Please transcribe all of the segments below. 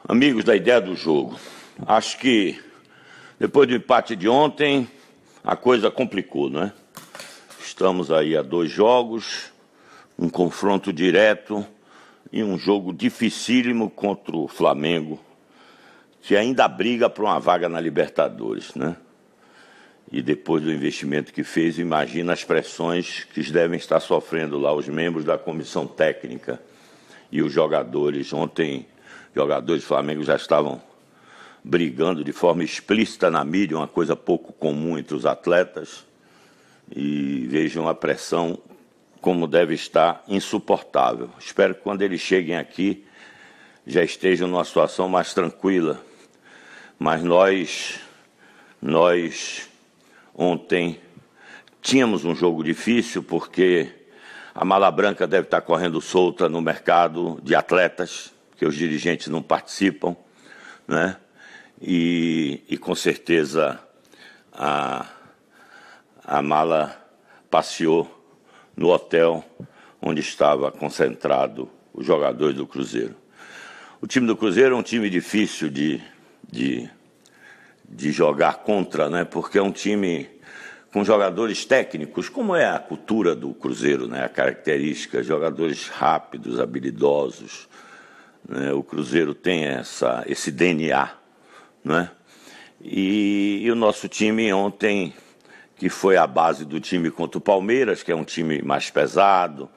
Amigos da ideia do jogo, acho que depois do empate de ontem, a coisa complicou, não é? Estamos aí a 2 jogos, um confronto direto e um jogo dificílimo contra o Flamengo, que ainda briga por uma vaga na Libertadores, né? E depois do investimento que fez, imagina as pressões que devem estar sofrendo lá os membros da comissão técnica e os jogadores. Ontem, jogadores do Flamengo já estavam brigando de forma explícita na mídia, uma coisa pouco comum entre os atletas. E vejam a pressão como deve estar insuportável. Espero que quando eles cheguem aqui já estejam numa situação mais tranquila. Mas nós ontem tínhamos um jogo difícil porque a mala branca deve estar correndo solta no mercado de atletas, que os dirigentes não participam, né? E com certeza a mala passeou no hotel onde estava concentrado os jogadores do Cruzeiro. O time do Cruzeiro é um time difícil de jogar contra, né? Porque é um time com jogadores técnicos, como é a cultura do Cruzeiro, né? A característica, jogadores rápidos, habilidosos, né? O Cruzeiro tem esse DNA, né? E o nosso time ontem, que foi a base do time contra o Palmeiras, que é um time mais pesado,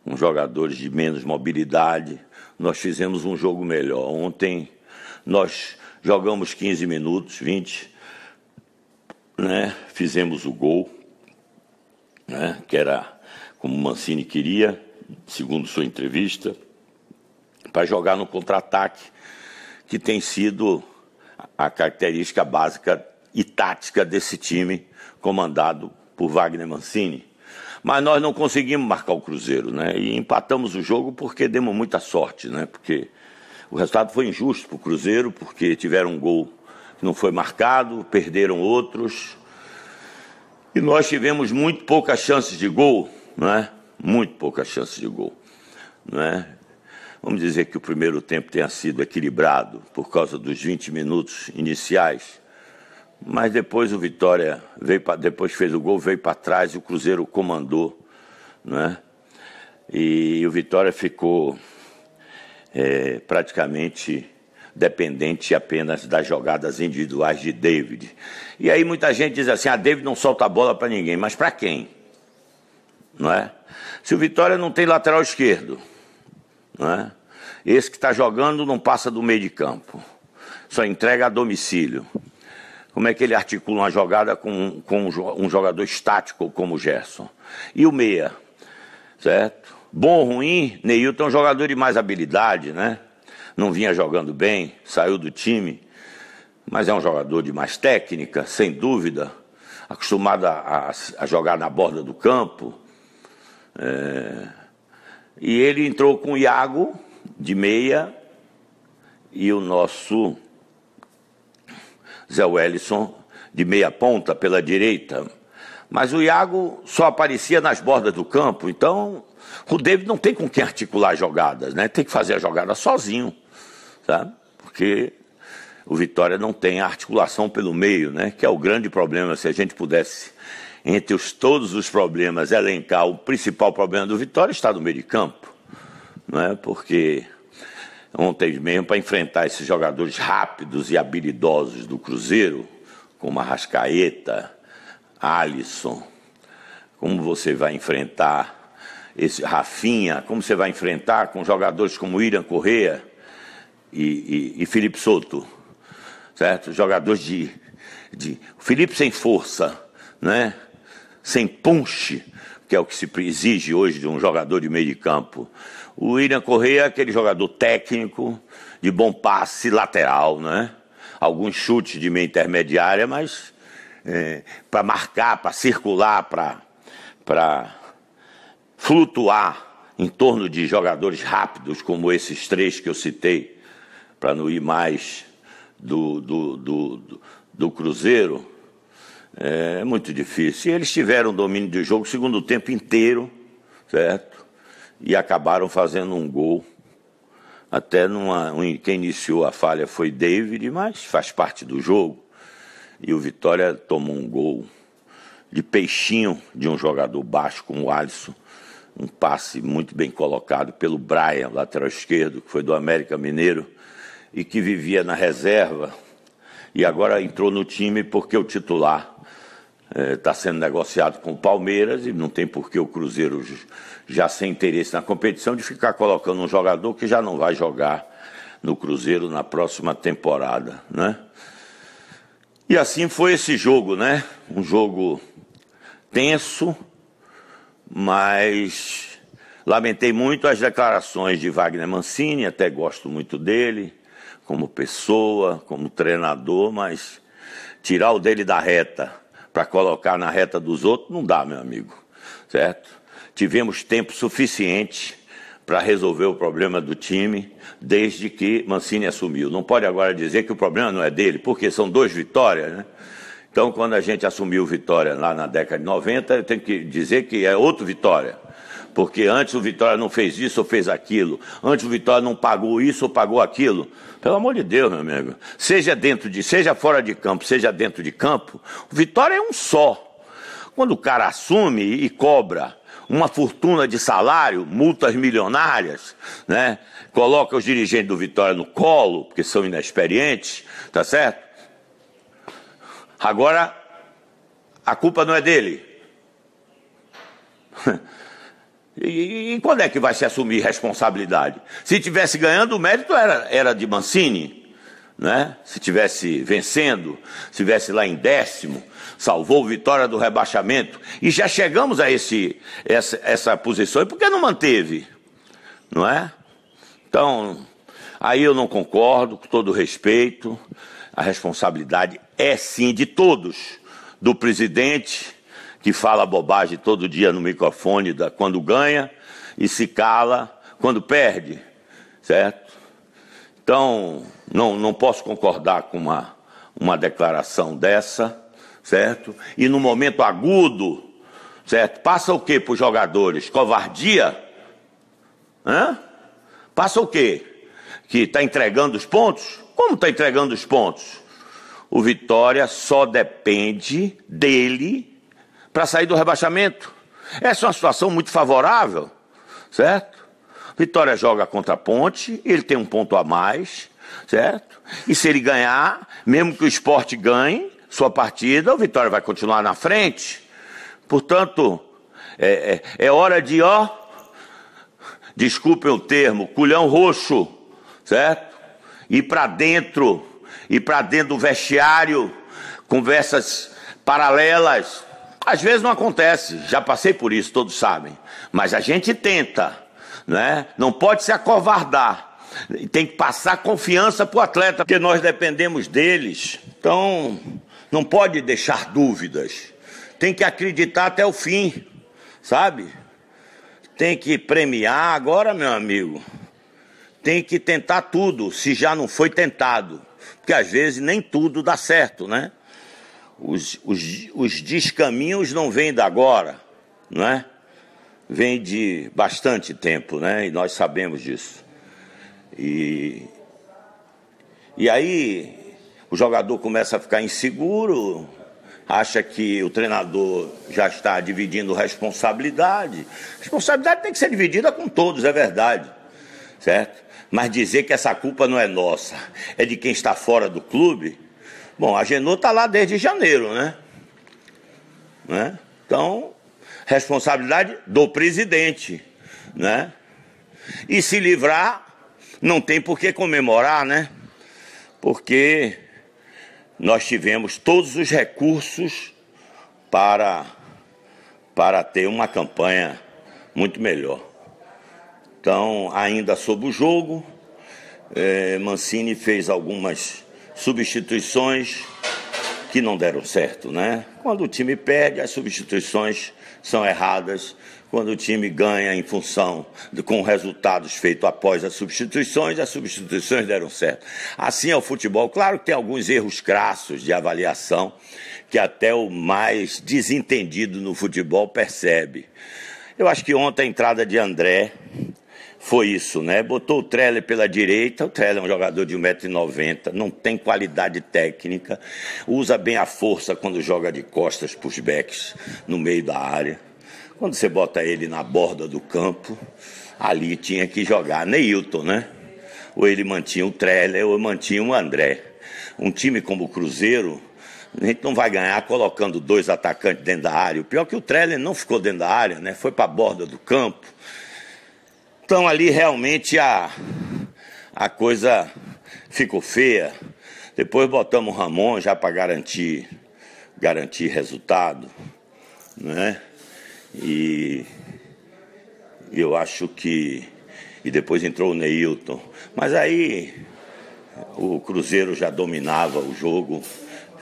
com jogadores de menos mobilidade, nós fizemos um jogo melhor. Ontem nós jogamos 15 minutos, 20, né? Fizemos o gol, né? Que era como o Mancini queria, segundo sua entrevista, para jogar no contra-ataque, que tem sido a característica básica e tática desse time, comandado por Wagner Mancini. Mas nós não conseguimos marcar o Cruzeiro, né? E empatamos o jogo porque demos muita sorte, né? Porque o resultado foi injusto para o Cruzeiro, porque tiveram um gol que não foi marcado, perderam outros. E nós tivemos muito poucas chances de gol, não é? Muito poucas chances de gol, não é? Vamos dizer que o primeiro tempo tenha sido equilibrado por causa dos 20 minutos iniciais. Mas depois o Vitória depois fez o gol, veio para trás e o Cruzeiro comandou, né? E o Vitória ficou praticamente dependente apenas das jogadas individuais de David. E aí muita gente diz assim, David não solta a bola para ninguém, mas para quem? Não é? Se o Vitória não tem lateral esquerdo, não é? Esse que está jogando não passa do meio de campo, só entrega a domicílio. Como é que ele articula uma jogada com um jogador estático como o Gerson? E o meia, certo? Bom ou ruim, Neilton é um jogador de mais habilidade, né? Não vinha jogando bem, saiu do time, mas é um jogador de mais técnica, sem dúvida, acostumado a jogar na borda do campo. E ele entrou com o Iago de meia e o nosso Zé Wellison de meia ponta pela direita, mas o Iago só aparecia nas bordas do campo, então o David não tem com quem articular jogadas, né? Tem que fazer a jogada sozinho, sabe? Porque o Vitória não tem a articulação pelo meio, né? Que é o grande problema. Se a gente pudesse, entre todos os problemas, elencar o principal problema do Vitória, está no meio de campo, não é? Porque ontem mesmo, para enfrentar esses jogadores rápidos e habilidosos do Cruzeiro, como Arrascaeta, Alisson, como você vai enfrentar esse Rafinha, como você vai enfrentar com jogadores como William Correa e Felipe Souto, certo? Jogadores o Felipe sem força, né? Sem punch, que é o que se exige hoje de um jogador de meio de campo. O William Correa é aquele jogador técnico, de bom passe lateral, né? Alguns chutes de meia intermediária, mas para marcar, para circular, para flutuar em torno de jogadores rápidos, como esses 3 que eu citei, para não ir mais do Cruzeiro, é muito difícil. E eles tiveram domínio do jogo o segundo tempo inteiro, certo? E acabaram fazendo um gol Até quem iniciou a falha foi David, mas faz parte do jogo. E o Vitória tomou um gol de peixinho de um jogador baixo como o Alisson. Um passe muito bem colocado pelo Brian, lateral esquerdo, que foi do América Mineiro e que vivia na reserva e agora entrou no time porque o titular está sendo negociado com o Palmeiras e não tem por que o Cruzeiro, já sem interesse na competição, de ficar colocando um jogador que já não vai jogar no Cruzeiro na próxima temporada, né? E assim foi esse jogo, né? Um jogo tenso, mas lamentei muito as declarações de Wagner Mancini, até gosto muito dele, como pessoa, como treinador, mas tirar o dele da reta para colocar na reta dos outros não dá, meu amigo, certo? Tivemos tempo suficiente para resolver o problema do time desde que Mancini assumiu. Não pode agora dizer que o problema não é dele, porque são 2 vitórias, né? Então, quando a gente assumiu Vitória lá na década de 90, eu tenho que dizer que é outro Vitória. Porque antes o Vitória não fez isso ou fez aquilo. Antes o Vitória não pagou isso ou pagou aquilo. Pelo amor de Deus, meu amigo. Seja fora de campo, seja dentro de campo, o Vitória é um só. Quando o cara assume e cobra uma fortuna de salário, multas milionárias, né? Coloca os dirigentes do Vitória no colo, porque são inexperientes, tá certo? Agora, a culpa não é dele. E quando é que vai se assumir responsabilidade? Se tivesse ganhando, o mérito era de Mancini, né? Se tivesse vencendo, se tivesse lá em 10º, salvou o Vitória do rebaixamento. E já chegamos a essa posição. E por que não manteve? Não é? Então, aí eu não concordo, com todo respeito. A responsabilidade é sim de todos, do presidente, que fala bobagem todo dia no microfone quando ganha e se cala quando perde, certo? Então, não posso concordar com uma declaração dessa, certo? E no momento agudo, certo? Passa o quê para os jogadores? Covardia? Hã? Passa o quê? Que está entregando os pontos? Como está entregando os pontos? O Vitória só depende dele para sair do rebaixamento. Essa é uma situação muito favorável, certo? Vitória joga contra a Ponte, ele tem um ponto a mais, certo? E se ele ganhar, mesmo que o Sport ganhe sua partida, o Vitória vai continuar na frente. Portanto, é hora de, desculpem o termo, culhão roxo, certo? Ir para dentro do vestiário, conversas paralelas. Às vezes não acontece, já passei por isso, todos sabem. Mas a gente tenta, né? Não pode se acovardar. Tem que passar confiança para o atleta, porque nós dependemos deles. Então, não pode deixar dúvidas. Tem que acreditar até o fim, sabe? Tem que premiar agora, meu amigo. Tem que tentar tudo, se já não foi tentado. Porque às vezes nem tudo dá certo, né? Os descaminhos não vêm de agora, não é? Vêm de bastante tempo, né? E nós sabemos disso. E aí o jogador começa a ficar inseguro, acha que o treinador já está dividindo responsabilidade. Responsabilidade tem que ser dividida com todos, é verdade, certo? Mas dizer que essa culpa não é nossa, é de quem está fora do clube. Bom, a Genô está lá desde janeiro, né? Então, responsabilidade do presidente, né? E se livrar, não tem por que comemorar, né? Porque nós tivemos todos os recursos para ter uma campanha muito melhor. Então, ainda sob o jogo, Mancini fez algumas substituições que não deram certo, né? Quando o time perde, as substituições são erradas. Quando o time ganha em função com resultados feitos após as substituições deram certo. Assim é o futebol. Claro que tem alguns erros crassos de avaliação que até o mais desentendido no futebol percebe. Eu acho que ontem a entrada de André foi isso, né? Botou o Treller pela direita, o Treller é um jogador de 1,90 m, não tem qualidade técnica, usa bem a força quando joga de costas para os backs no meio da área. Quando você bota ele na borda do campo, ali tinha que jogar Neilton, né? Ou ele mantinha o Treller ou mantinha o André. Um time como o Cruzeiro, a gente não vai ganhar colocando 2 atacantes dentro da área. O pior é que o Treller não ficou dentro da área, né? Foi para a borda do campo. Então ali realmente a coisa ficou feia. Depois botamos o Ramon já para garantir resultado, né? E eu acho que... E depois entrou o Neilton. Mas aí o Cruzeiro já dominava o jogo.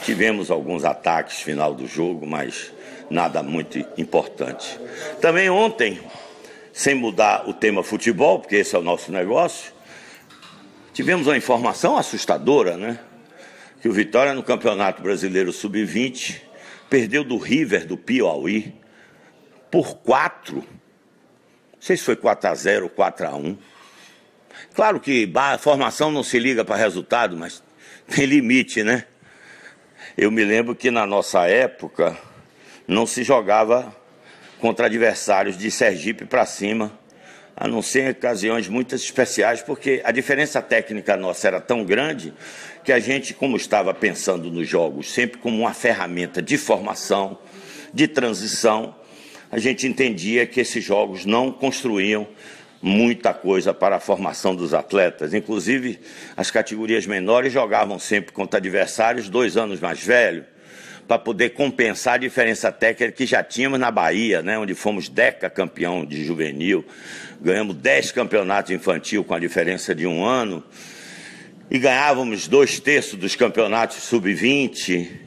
Tivemos alguns ataques no final do jogo, mas nada muito importante. Também ontem, sem mudar o tema futebol, porque esse é o nosso negócio, tivemos uma informação assustadora, né? Que o Vitória no Campeonato Brasileiro Sub-20 perdeu do River do Piauí por 4. Não sei se foi 4-0 ou 4-1. Claro que a formação não se liga para resultado, mas tem limite, né? Eu me lembro que na nossa época não se jogava contra adversários de Sergipe para cima, a não ser em ocasiões muito especiais, porque a diferença técnica nossa era tão grande que a gente, como estava pensando nos jogos sempre como uma ferramenta de formação, de transição, a gente entendia que esses jogos não construíam muita coisa para a formação dos atletas. Inclusive, as categorias menores jogavam sempre contra adversários 2 anos mais velhos, para poder compensar a diferença técnica que já tínhamos na Bahia, né, onde fomos decacampeão de juvenil, ganhamos 10 campeonatos infantil com a diferença de 1 ano, e ganhávamos 2/3 dos campeonatos sub-20,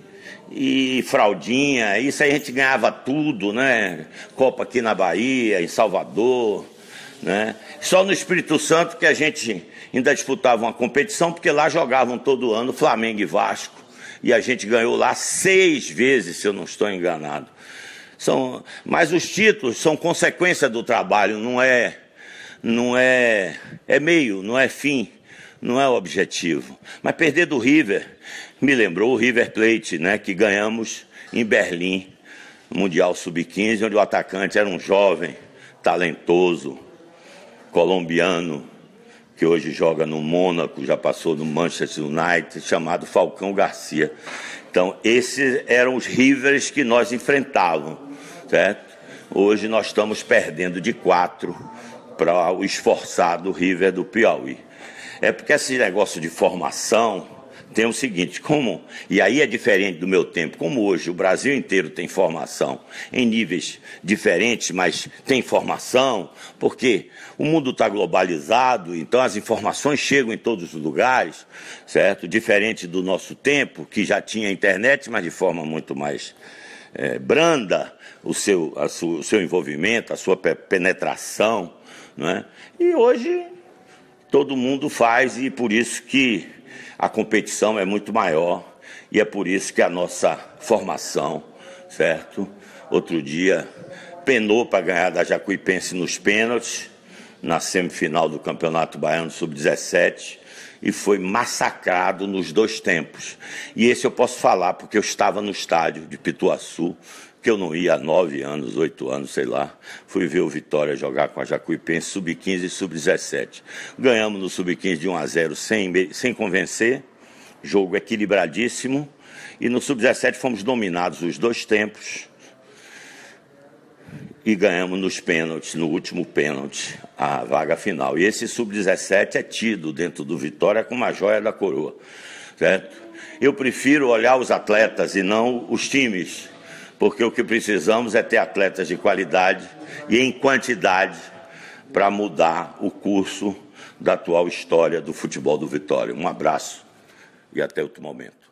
e fraldinha, isso aí a gente ganhava tudo, né, Copa aqui na Bahia, em Salvador, né, só no Espírito Santo que a gente ainda disputava uma competição, porque lá jogavam todo ano Flamengo e Vasco, e a gente ganhou lá 6 vezes, se eu não estou enganado. Mas os títulos são consequência do trabalho, não é meio, não é fim, não é objetivo. Mas perder do River me lembrou o River Plate, né, que ganhamos em Berlim, no Mundial Sub-15, onde o atacante era um jovem, talentoso, colombiano, que hoje joga no Mônaco, já passou no Manchester United, chamado Falcão Garcia. Então, esses eram os Rivers que nós enfrentávamos, certo? Hoje nós estamos perdendo de 4 para o esforçado River do Piauí. É porque esse negócio de formação tem o seguinte, e aí é diferente do meu tempo, como hoje o Brasil inteiro tem formação em níveis diferentes, mas tem formação, porque o mundo está globalizado, então as informações chegam em todos os lugares, certo? Diferente do nosso tempo, que já tinha internet, mas de forma muito mais branda, o seu envolvimento, a sua penetração, né? E hoje todo mundo faz, e por isso que a competição é muito maior, e é por isso que a nossa formação, certo? Outro dia penou para ganhar da Jacuipense nos pênaltis, na semifinal do Campeonato Baiano Sub-17, e foi massacrado nos 2 tempos. E esse eu posso falar porque eu estava no estádio de Pituaçu, que eu não ia há 9 anos, 8 anos, sei lá. Fui ver o Vitória jogar com a Jacuipense Sub-15 e Sub-17. Ganhamos no Sub-15 de 1-0 sem convencer, jogo equilibradíssimo. E no Sub-17 fomos dominados os 2 tempos e ganhamos nos pênaltis, no último pênalti, a vaga final. E esse Sub-17 é tido dentro do Vitória como a joia da coroa, certo? Eu prefiro olhar os atletas e não os times, porque o que precisamos é ter atletas de qualidade e em quantidade para mudar o curso da atual história do futebol do Vitória. Um abraço e até outro momento.